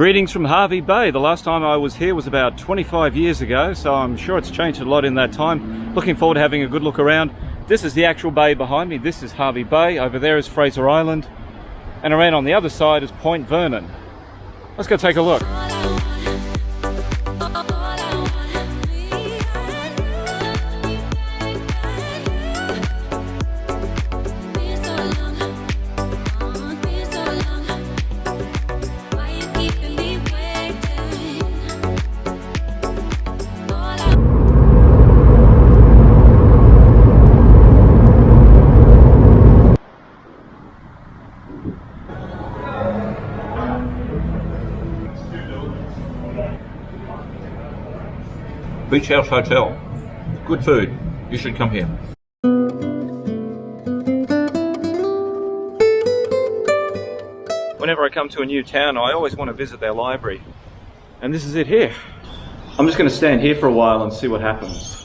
Greetings from Hervey Bay. The last time I was here was about 25 years ago, so I'm sure it's changed a lot in that time. Looking forward to having a good look around. This is the actual bay behind me. This is Hervey Bay. Over there is Fraser Island. And around on the other side is Point Vernon. Let's go take a look. Beach House Hotel. Good food. You should come here. Whenever I come to a new town, I always want to visit their library. And this is it here. I'm just going to stand here for a while and see what happens.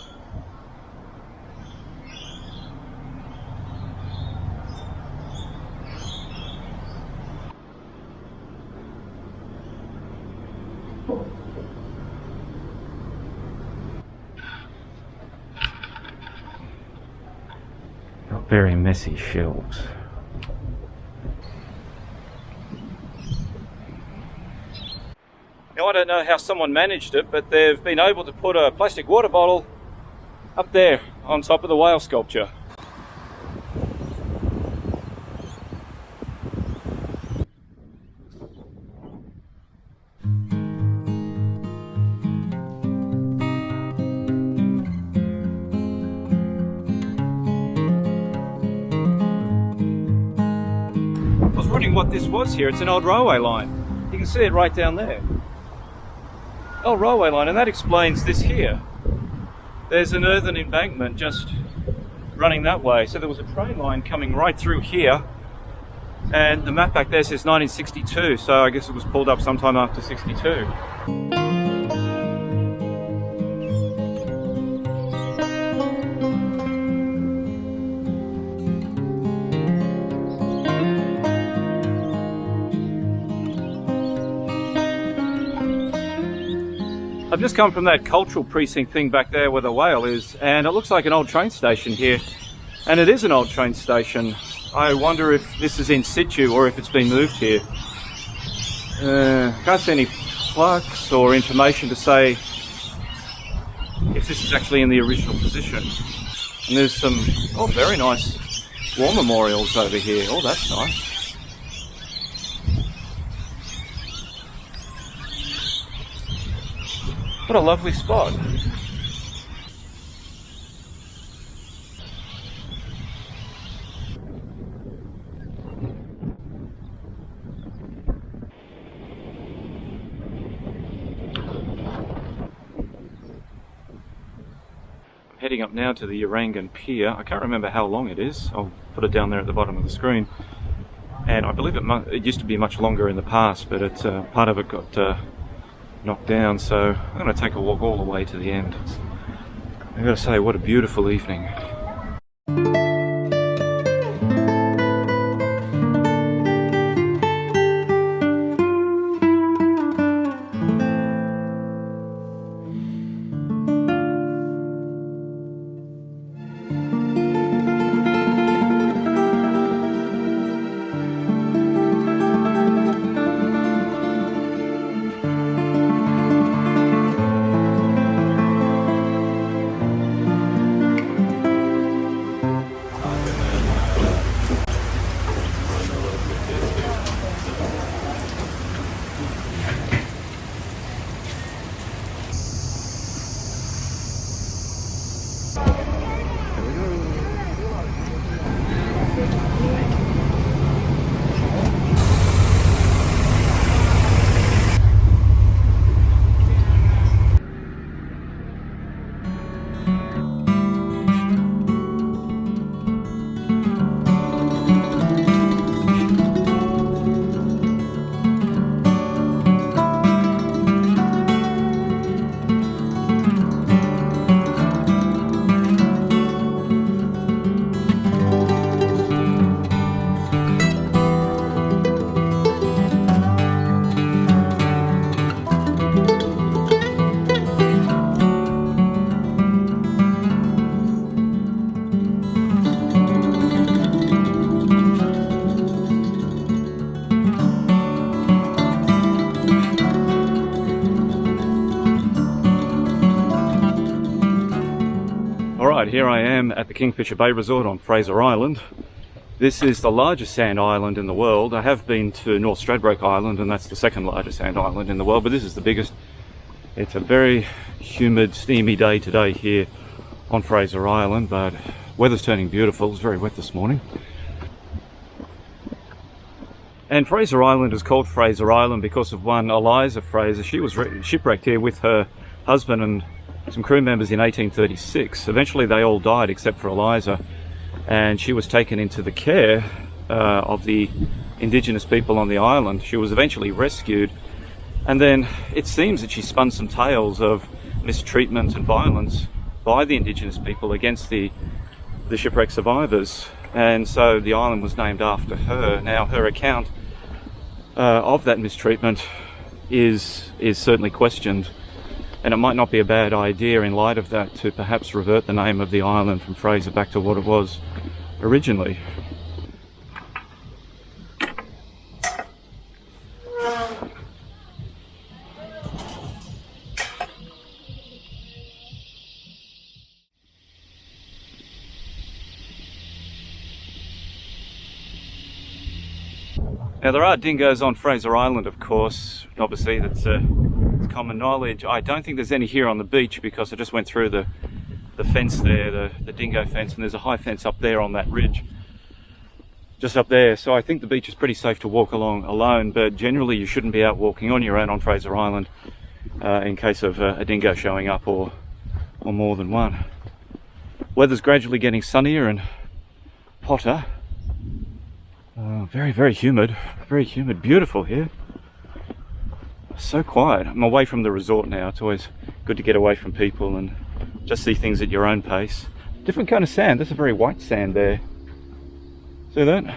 Very messy shelves. Now I don't know how someone managed it, but they've been able to put a plastic water bottle up there on top of the whale sculpture. I was wondering what this was here. It's an old railway line. You can see it right down there. Old railway line, and that explains this here. There's an earthen embankment just running that way. So there was a train line coming right through here, and the map back there says 1962, so I guess it was pulled up sometime after 62. I've just come from that cultural precinct thing back there where the whale is, and it looks like an old train station here. And it is an old train station. I wonder if this is in situ or if it's been moved here. Can't see any plaques or information to say if this is actually in the original position. And there's some, oh, very nice war memorials over here. Oh, that's nice. What a lovely spot. I'm heading up now to the Urangan Pier. I can't remember how long it is. I'll put it down there at the bottom of the screen. And I believe it used to be much longer in the past, but it's part of it got knocked down, so I'm going to take a walk all the way to the end. I've got to say, what a beautiful evening. Right, here I am at the Kingfisher Bay Resort on Fraser Island. This is the largest sand island in the world. I have been to North Stradbroke Island, and that's the second largest sand island in the world, but this is the biggest. It's a very humid, steamy day today here on Fraser Island, but weather's turning beautiful. It was very wet this morning. And Fraser Island is called Fraser Island because of one Eliza Fraser. She was shipwrecked here with her husband and some crew members in 1836. Eventually they all died except for Eliza, and she was taken into the care of the indigenous people on the island. She was eventually rescued, and then it seems that she spun some tales of mistreatment and violence by the indigenous people against the shipwreck survivors, and so the island was named after her. Now her account of that mistreatment is certainly questioned, and it might not be a bad idea in light of that to perhaps revert the name of the island from Fraser back to what it was originally. Now there are dingoes on Fraser Island, of course. Obviously that's it's common knowledge. I don't think there's any here on the beach because I just went through the fence there, the dingo fence, and there's a high fence up there on that ridge, just up there. So I think the beach is pretty safe to walk along alone, but generally you shouldn't be out walking on your own on Fraser Island in case of a dingo showing up or more than one. Weather's gradually getting sunnier and hotter. Very, very humid, beautiful here. So quiet. I'm away from the resort now. It's always good to get away from people and just see things at your own pace. Different kind of sand. That's a very white sand there. See that?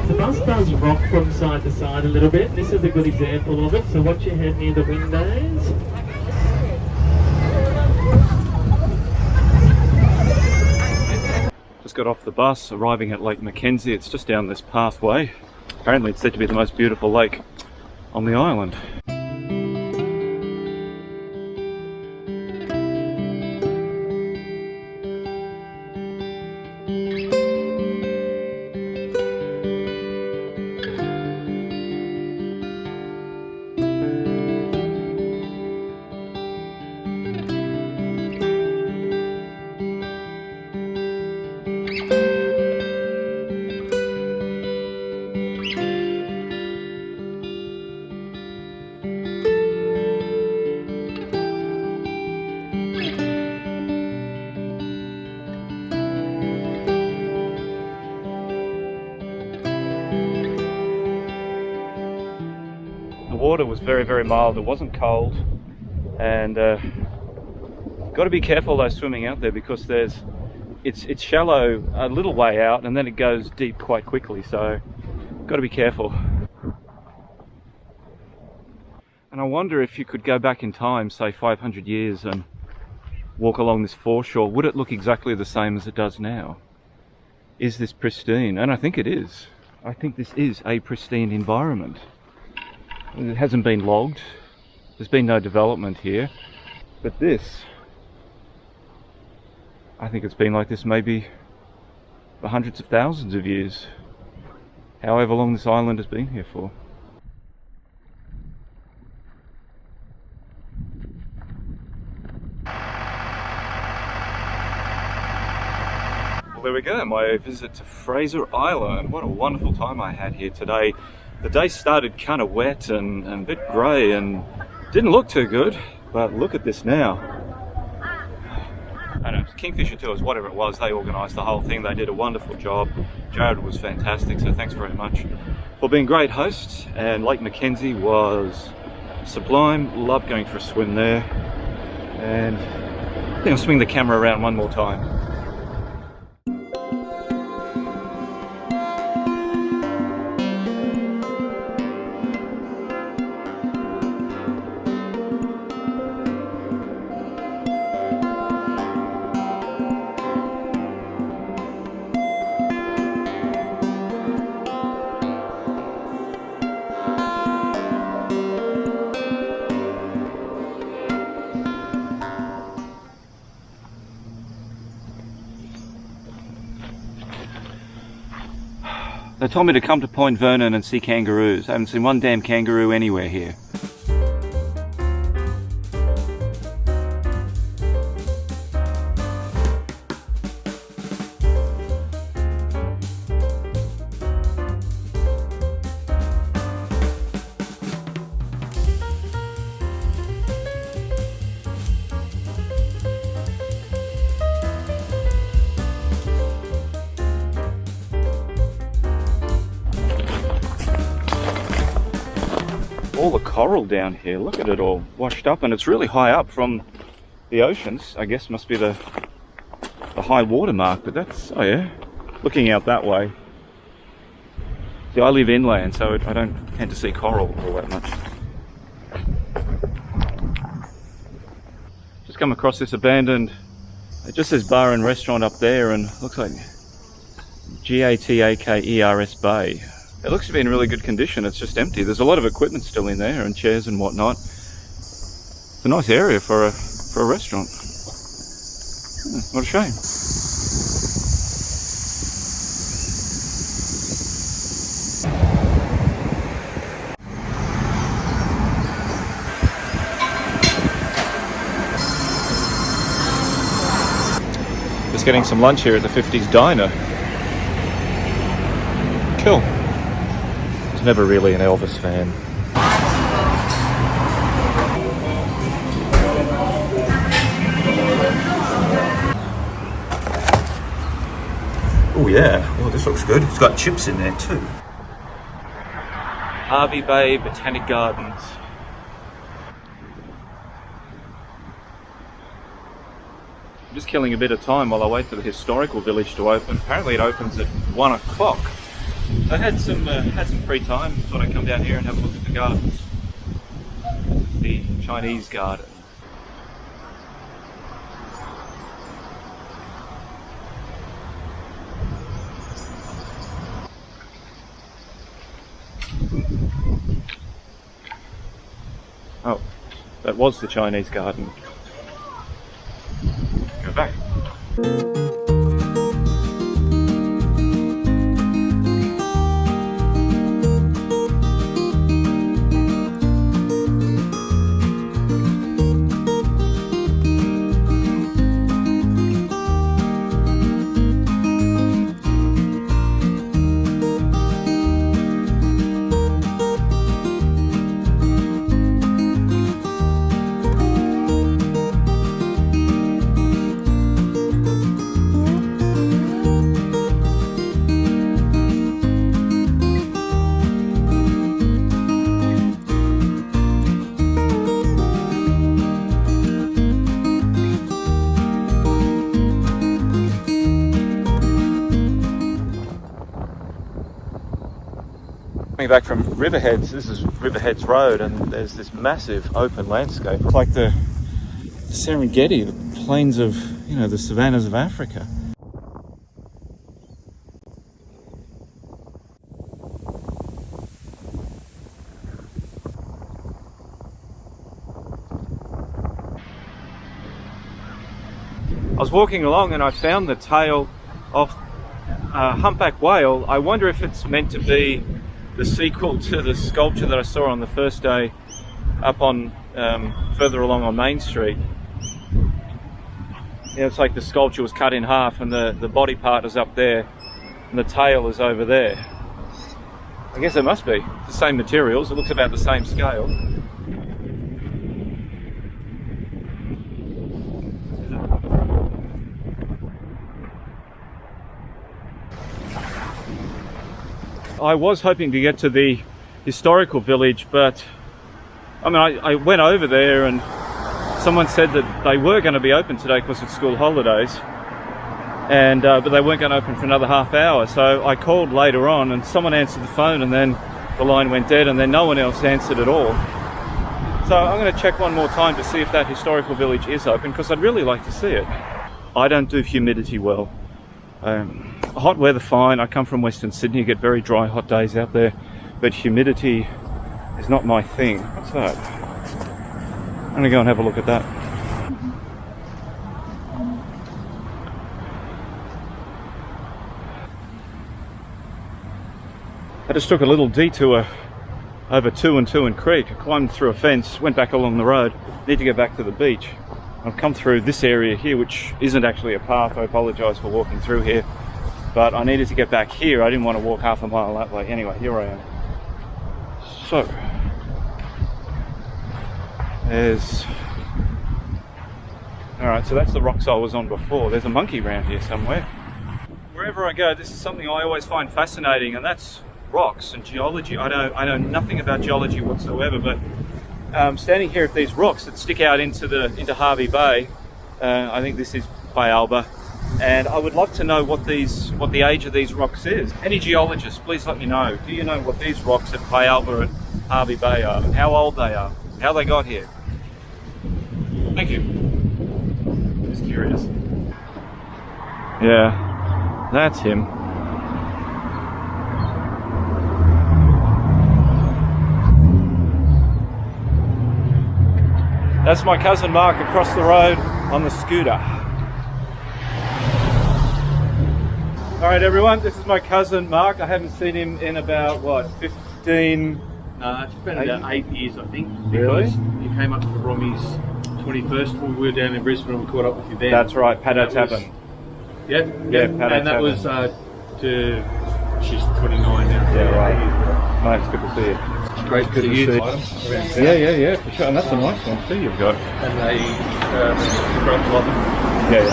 The bus does rock from side to side a little bit. This is a good example of it, so watch your head near the windows. Just got off the bus, arriving at Lake Mackenzie. It's just down this pathway. Apparently it's said to be the most beautiful lake on the island. The water was very, very mild. It wasn't cold, and got to be careful though swimming out there because it's shallow a little way out and then it goes deep quite quickly, so got to be careful. And I wonder if you could go back in time, say 500 years, and walk along this foreshore, would it look exactly the same as it does now? Is this pristine? And I think it is. I think this is a pristine environment. It hasn't been logged, there's been no development here, but this, I think it's been like this maybe for hundreds of thousands of years, however long this island has been here for. Well, there we go, my visit to Fraser Island. What a wonderful time I had here today. The day started kind of wet and a bit grey and didn't look too good, but look at this now. I don't know, Kingfisher Tours, whatever it was, they organised the whole thing. They did a wonderful job. Jared was fantastic, so thanks very much for being great hosts. And Lake Mackenzie was Sublime, love going for a swim there. And I think I'll swing the camera around one more time. They told me to come to Point Vernon and see kangaroos. I haven't seen one damn kangaroo anywhere here. All the coral down here, look at it all washed up, and it's really high up from the oceans. I guess must be the high water mark, but that's, oh yeah, looking out that way. See, I live inland, so I don't tend to see coral all that much. Just come across this abandoned, it just says bar and restaurant up there, and looks like G-A-T-A-K-E-R-S Bay. It looks to be in really good condition. It's just empty. There's a lot of equipment still in there and chairs and whatnot. It's a nice area for a restaurant. What a shame. Just getting some lunch here at the 50s Diner. Cool. Never really an Elvis fan. Oh yeah, oh this looks good. It's got chips in there too. Hervey Bay Botanic Gardens. I'm just killing a bit of time while I wait for the historical village to open. Apparently it opens at 1 o'clock. I had some free time, thought I'd come down here and have a look at the gardens. The Chinese garden. Oh, that was the Chinese garden. Go back. Coming back from Riverheads, this is Riverheads Road, and there's this massive open landscape. It's like the Serengeti, the plains of, you know, the savannas of Africa. I was walking along and I found the tail of a humpback whale. I wonder if it's meant to be the sequel to the sculpture that I saw on the first day up on further along on Main Street. Yeah, it's like the sculpture was cut in half and the body part is up there and the tail is over there. I guess it must be the same materials. It looks about the same scale. I was hoping to get to the historical village, but I mean, I went over there and someone said that they were going to be open today because it's school holidays, and but they weren't going to open for another half hour. So I called later on and someone answered the phone, and then the line went dead, and then no one else answered at all. So I'm going to check one more time to see if that historical village is open, because I'd really like to see it. I don't do humidity well. Hot weather fine. I come from Western Sydney, you get very dry hot days out there, but humidity is not my thing. What's that? I'm going to go and have a look at that. I just took a little detour over 2 and 2 Creek. I climbed through a fence, went back along the road. Need to get back to the beach. I've come through this area here, which isn't actually a path. I apologise for walking through here, but I needed to get back here. I didn't want to walk half a mile that way. Anyway, here I am. So, there's... Alright, so that's the rocks I was on before. There's a monkey around here somewhere. Wherever I go, this is something I always find fascinating, and that's rocks and geology. I know nothing about geology whatsoever, but standing here at these rocks that stick out into Hervey Bay, I think this is Bay Alba, and I would love to know what the age of these rocks is. Any geologists, please let me know. Do you know what these rocks at Bay Alba and Hervey Bay are? How old they are? How they got here? Thank you. Just curious. Yeah, that's him. That's my cousin Mark across the road on the scooter. Alright everyone, this is my cousin Mark. I haven't seen him in about, what, 15... No, it's been about 8 years, I think. Really? Because you came up to Romy's 21st when we were down in Brisbane and we caught up with you then. That's right, Paddo Tavern. Yep, Yeah, yep. Paddo And that Tavern. was she's 29 now. Yeah, right. Nice, good to see you. It's great Good to see. Yeah, for sure. And that's a nice one too you've got. And they grubs like them. Yeah.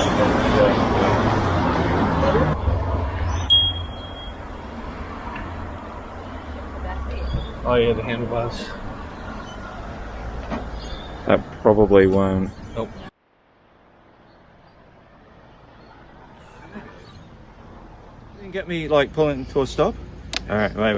Oh yeah, the handlebars. That probably won't. Nope. You can get me like pulling to a stop. All right, wait.